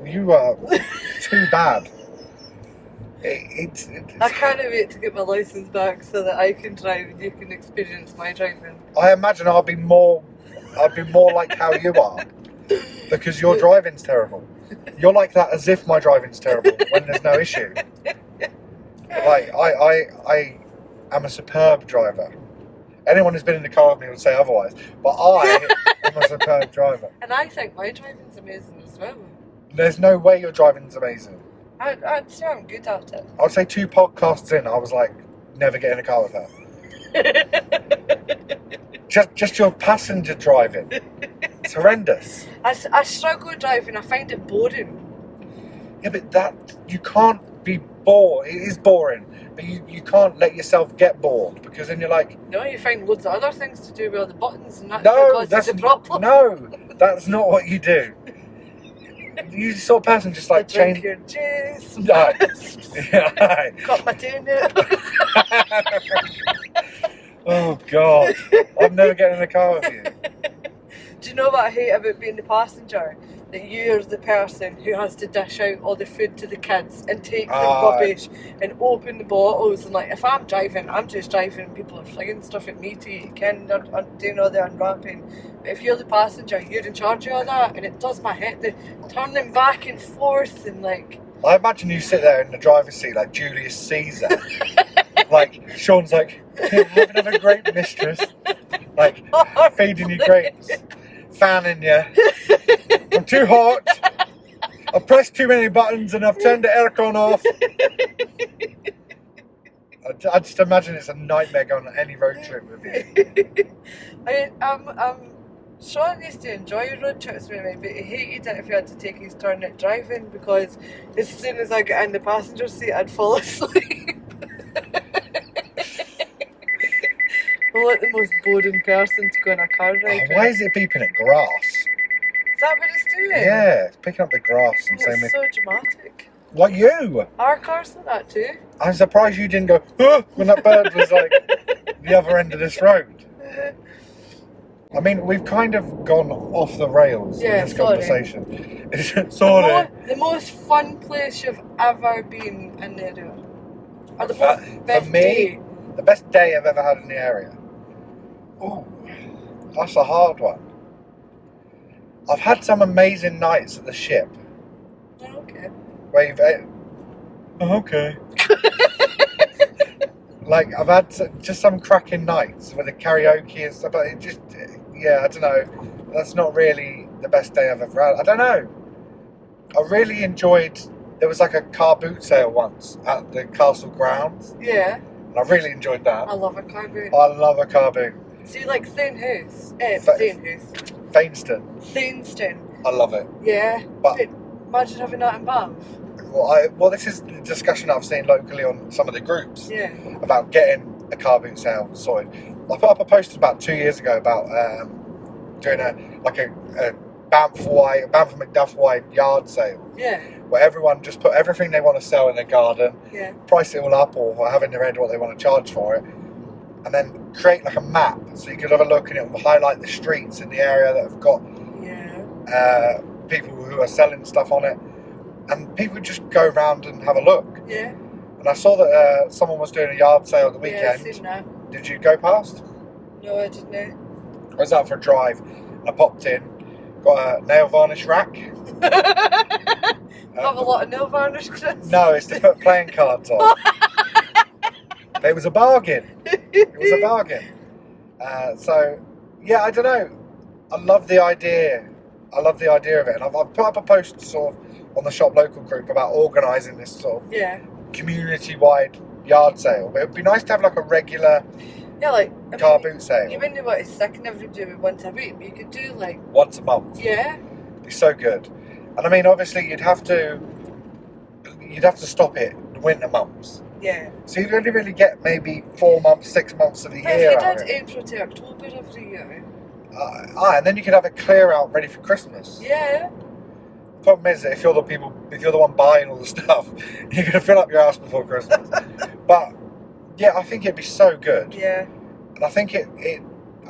You are too bad. I can't wait to get my licence back so that I can drive and you can experience my driving. I imagine I'll be more like how you are, because your driving's terrible. You're like that as if my driving's terrible when there's no issue. Like I am a superb driver. Anyone who's been in the car with me would say otherwise, but I am a superb driver. And I think my driving's amazing as well. There's no way your driving's amazing. I'd say I'm good at it. I'd say 2 podcasts in, I was like, never get in a car with her. Just your passenger driving. It's horrendous. I struggle driving. I find it boring. Yeah, but you can't be bored. It is boring, but you can't let yourself get bored, because then you're like, No, you find loads of other things to do with all the buttons, and that's no, because it's a problem. No, that's not what you do. You sort of person just like drink change. your juice. No. Yeah. Got my dinner. Oh God, I'm never getting in a car with you. Do you know what I hate about being the passenger? That you're the person who has to dish out all the food to the kids and take the rubbish and open the bottles. And like, if I'm driving, I'm just driving and people are flinging stuff at me to eat. Ken, they're doing all the unwrapping. But if you're the passenger, you're in charge of all that, and it does my head. The turning back and forth and like. I imagine you sit there in the driver's seat like Julius Caesar. Like Sean's like, have a grape, mistress. Like feeding you grapes, fanning you. I'm too hot. I've pressed too many buttons and I've turned the aircon off. I just imagine it's a nightmare going on any road trip with you. Sean used to enjoy road trips with me, but he hated it if he had to take his turn at driving, because as soon as I got in the passenger seat, I'd fall asleep. I'm like the most boring person to go on a car ride with. Why is it beeping at grass? Is that what it's doing? Yeah, it's picking up the grass and saying, It's so dramatic. like you. Our car's like that too. I'm surprised you didn't go, huh, when that bird was like the other end of this road. I mean, we've kind of gone off the rails in this conversation. Sorry. The most fun place you've ever been in the area? Or the best for me, day? the best day I've ever had in the area. Oh, that's a hard one. I've had some amazing nights at the ship. Oh, okay. Where you've okay. Like, I've had just some cracking nights with the karaoke and stuff, but it just, yeah, I don't know. That's not really the best day I've ever had. I don't know. I really enjoyed, there was like a car boot sale once at the castle grounds. Yeah. And I really enjoyed that. I love a car boot. I love a car boot. See, like Thanehouse. Thainston. Thainston. I love it. Yeah. But imagine having that in Banff. Well, this is the discussion I've seen locally on some of the groups. Yeah. About getting a car boot sale sorted. I put up a post about 2 years ago about doing a Banff McDuff wide yard sale. Yeah. Where everyone just put everything they want to sell in their garden, yeah, price it all up, or have in their head what they want to charge for it, and then create like a map so you could have a look and it will highlight the streets in the area that have got people who are selling stuff on it, and people just go around and have a look. Yeah. And I saw that someone was doing a yard sale at the weekend. Yeah, I've seen that. Did you go past? No, I didn't. I was out for a drive and I popped in, got a nail varnish rack. Have a lot of nail varnish, Chris? No, it's to put playing cards on. It was a bargain. It was a bargain. So, yeah, I don't know. I love the idea. I love the idea of it. And I've put up a post sort of on the shop local group about organising this sort of community-wide yard sale. But it would be nice to have like a regular car boot sale. You wouldn't know what it's sick and every do it once a week, but you could do like once a month. Yeah. It'd be so good. And I mean, obviously, you'd have to stop it in winter months. Yeah. So you'd only really get maybe 4 months, 6 months of the year. If you did April to October every year. And then you could have it clear out ready for Christmas. Yeah. The problem is that if you're the one buying all the stuff, you're gonna fill up your house before Christmas. But yeah, I think it'd be so good. Yeah. And I think it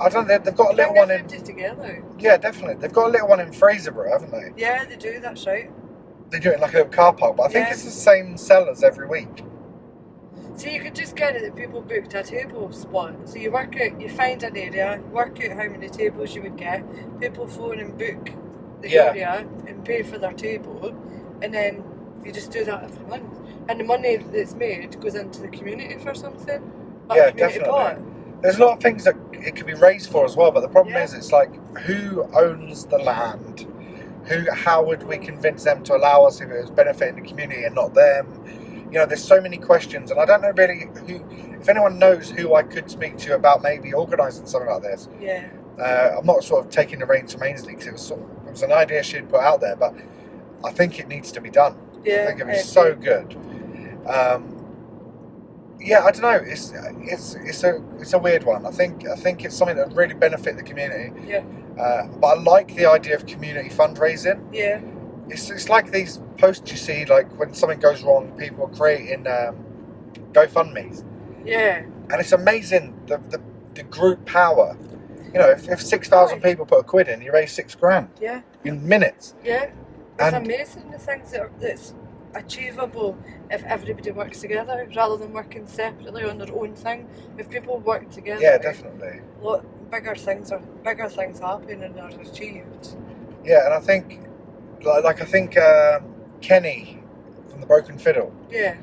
I don't know, they've got a little one in together. Yeah, definitely. They've got a little one in Fraserburgh, haven't they? Yeah, they do, that's right. They do it in like a little car park, but I think it's the same sellers every week. So you could just get it that people booked a table spot. So you find an area, work out how many tables you would get, people phone and book the area and pay for their table, and then you just do that every month. And the money that's made goes into the community for something. Yeah, definitely. Pot. There's a lot of things that it could be raised for as well, but the problem is it's like, who owns the land? How would we convince them to allow us if it was benefiting the community and not them? there's so many questions, and I don't know really if anyone knows who I could speak to about maybe organising something like this. Yeah. I'm not sort of taking the reins from Ainsley because it was an idea she'd put out there, but I think it needs to be done. Yeah, I think it'd be so good. Yeah, I don't know. It's a weird one. I think it's something that would really benefit the community. Yeah. But I like the idea of community fundraising. Yeah. It's like these posts you see, like when something goes wrong, people are creating GoFundMes. Yeah. And it's amazing the group power. If 6,000 people put £1 in, you raise £6,000. Yeah. In minutes. Yeah. It's amazing the things that's achievable if everybody works together rather than working separately on their own thing. If people work together, yeah, definitely. Bigger things happen and are achieved. Yeah, and I think, Kenny from the Broken Fiddle. Yeah.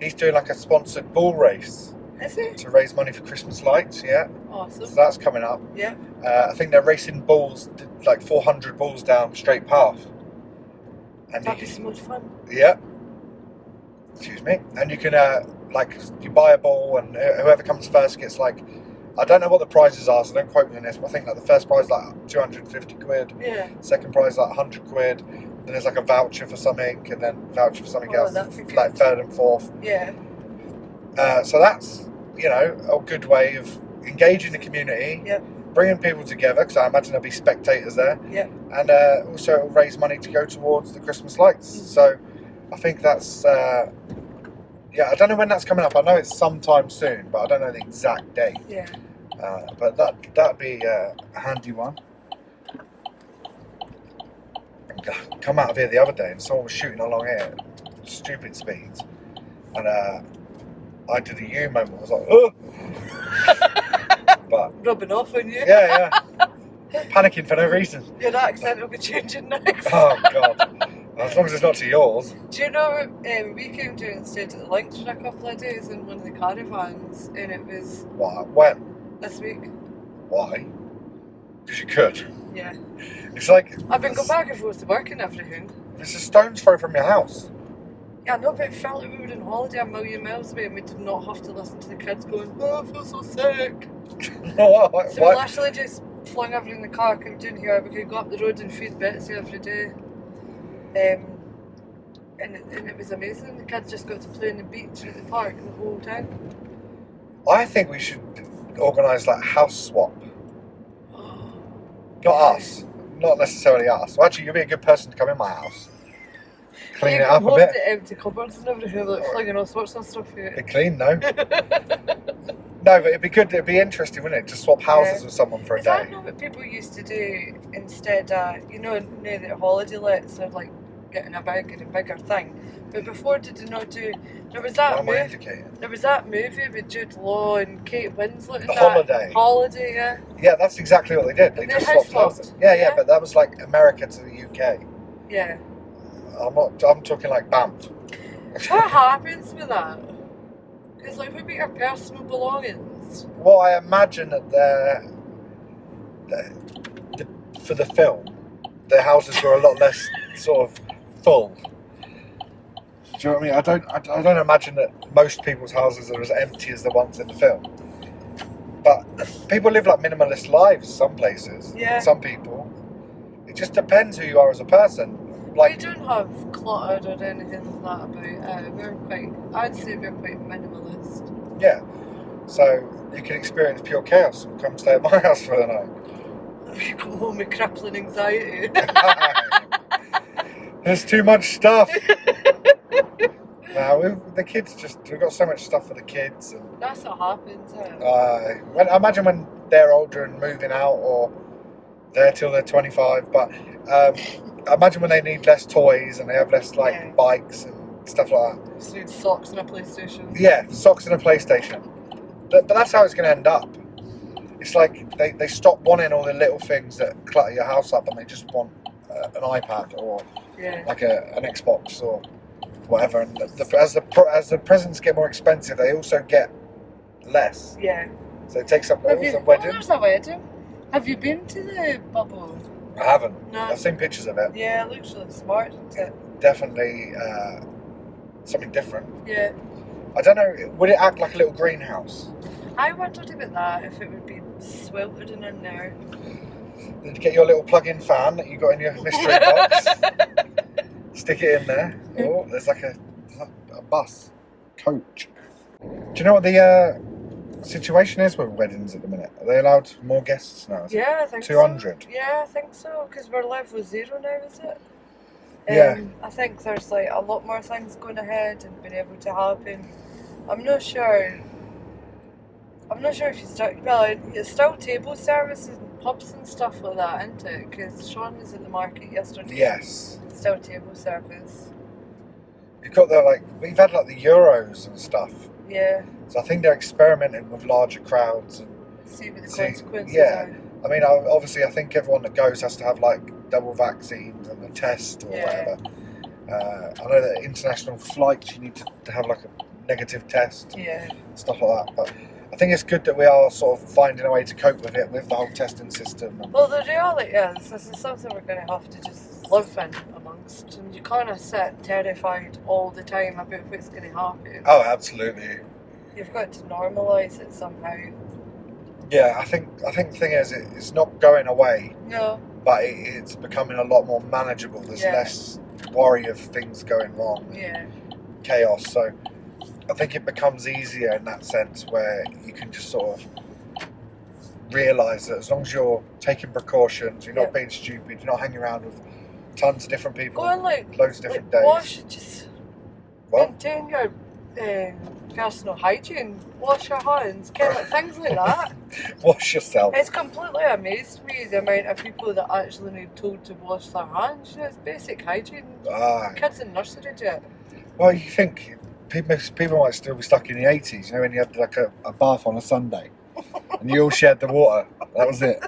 He's doing like a sponsored bull race. Is he? To raise money for Christmas lights. Yeah. Awesome. So that's coming up. Yeah. I think they're racing bulls, like 400 bulls down straight path. And that'd be so much fun. Yeah. Excuse me. And you can you buy a bull, and whoever comes first gets like, I don't know what the prizes are, so don't quote me on this, but I think like the first prize is like £250. Yeah. Second prize is like £100. Then there's like a voucher for something, and then voucher for something else. Like third and fourth. Yeah. So that's a good way of engaging the community. Yep. Bringing people together, because I imagine there'll be spectators there. Yep. And also it'll raise money to go towards the Christmas lights. So I think that's I don't know when that's coming up. I know it's sometime soon, but I don't know the exact date. Yeah. But that'd be a handy one. Come out of here the other day and someone was shooting along here at stupid speeds, and I did a U moment. I was like, oh! But rubbing off on you. Yeah. Panicking for no reason. Your accent will be changing next. Oh God! As long as it's not to yours. Do you know we came down and stayed at the Links for a couple of days in one of the caravans, and it was What? When? this week. Why? Because you could. Yeah. It's like I've been going back and forth to work and everything. It's a stone's throw from your house. Yeah, no, but it felt like we were on holiday a million miles away, and we did not have to listen to the kids going, "Oh, I feel so sick." What? So we literally just flung everything in the car, came down here, we could go up the road and feed Betsy every day. And it was amazing. The kids just got to play on the beach at the park the whole time. I think we should organise like a house swap. Not us. Not necessarily us. Well, actually, you'd be a good person to come in my house. Clean it up a bit. The empty cupboards and everything, like flinging all sorts of stuff here. Be clean, no? No, but it'd be good. It'd be interesting, wouldn't it? To swap houses with someone for a day. Is that not what people used to do instead? Now that holiday lets are like getting a bigger and bigger thing. But before, did they not do? There was that movie. There was that movie with Jude Law and Kate Winslet. The Holiday. Holiday, yeah. Yeah, that's exactly what they did. They just swapped houses. Yeah, but that was like America to the UK. Yeah. I'm talking like Banff. What happens with that? Because like, what about your personal belongings? Well, I imagine that for the film, the houses were a lot less sort of full. Do you know what I mean? I don't imagine that most people's houses are as empty as the ones in the film. But people live like minimalist lives some places. Yeah. Some people. It just depends who you are as a person. Like, we don't have cluttered or anything like that about. I'd say we're quite minimalist. Yeah. So you can experience pure chaos and come stay at my house for the night. You come home with crippling anxiety. There's too much stuff. The kids we've got so much stuff for the kids. And, that's what happens, I imagine when they're older and moving out, or they're till they're 25, but I imagine when they need less toys and they have less bikes and stuff like that. Just need socks and a PlayStation. Yeah, socks and a PlayStation. But that's how it's going to end up. It's like they stop wanting all the little things that clutter your house up, and they just want an iPad or like an Xbox or whatever. And as the presents get more expensive, they also get less. Yeah. So it takes up there's a wedding. Have you been to the bubble? I haven't. No. I've seen pictures of it. Yeah, it looks really smart, doesn't it? Definitely something different. Yeah. I don't know, would it act like a little greenhouse? I wondered about that, if it would be sweltering in there. Did you get your little plug-in fan that you got in your mystery box? Stick it in there. Oh, there's like a bus, coach. Do you know what the situation is with weddings at the minute? Are they allowed more guests now? Yeah, I think 200? so. Yeah, I think so, because we're level 0 now, is it? Yeah. I think there's like a lot more things going ahead and being able to happen. I'm not sure if you start. Well, it's still table services and pubs and stuff like that, isn't it? Because Sean was at the market yesterday. Yes. Still table service. You've got we've had like the Euros and stuff. Yeah. So I think they're experimenting with larger crowds and See what the consequences yeah. are. I mean, obviously, I think everyone that goes has to have like double vaccines and a test or whatever. I know that international flights you need to have like a negative test, and stuff like that. But I think it's good that we are sort of finding a way to cope with it with the whole testing system. Well, the reality is, this is something we're going to have to just live in amongst, and you kind of sit terrified all the time about what's going to happen. Oh, absolutely. You've got to normalise it somehow. Yeah, I think the thing is, it's not going away. No. But it's becoming a lot more manageable. There's less worry of things going wrong. Yeah. Chaos. So I think it becomes easier in that sense, where you can just sort of realise that as long as you're taking precautions, you're not being stupid, you're not hanging around with tons of different people, go on, loads of different days. Maintain your personal hygiene. Wash your hands, kind of things like that. Wash yourself. It's completely amazed me the amount of people that actually need told to wash their hands. You know, it's basic hygiene. Kids in nursery do it. Well, you think people might still be stuck in the 80s, you know, when you had like a bath on a Sunday and you all shared the water. That was it.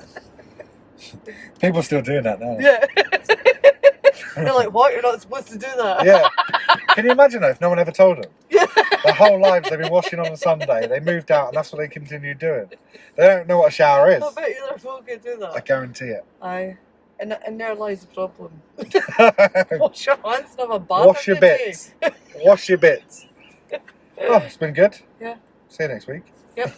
People are still doing that now. Yeah. They're like, what? You're not supposed to do that? Yeah. Can you imagine though, if no one ever told them? Yeah. Their whole lives they've been washing on a Sunday, they moved out and that's what they continue doing. They don't know what a shower is. I bet you their folk could do that. I guarantee it. Aye. And there lies the problem. Wash your hands and have a bath. Wash your bits. Wash your bits. Oh, it's been good. Yeah. See you next week. Yep.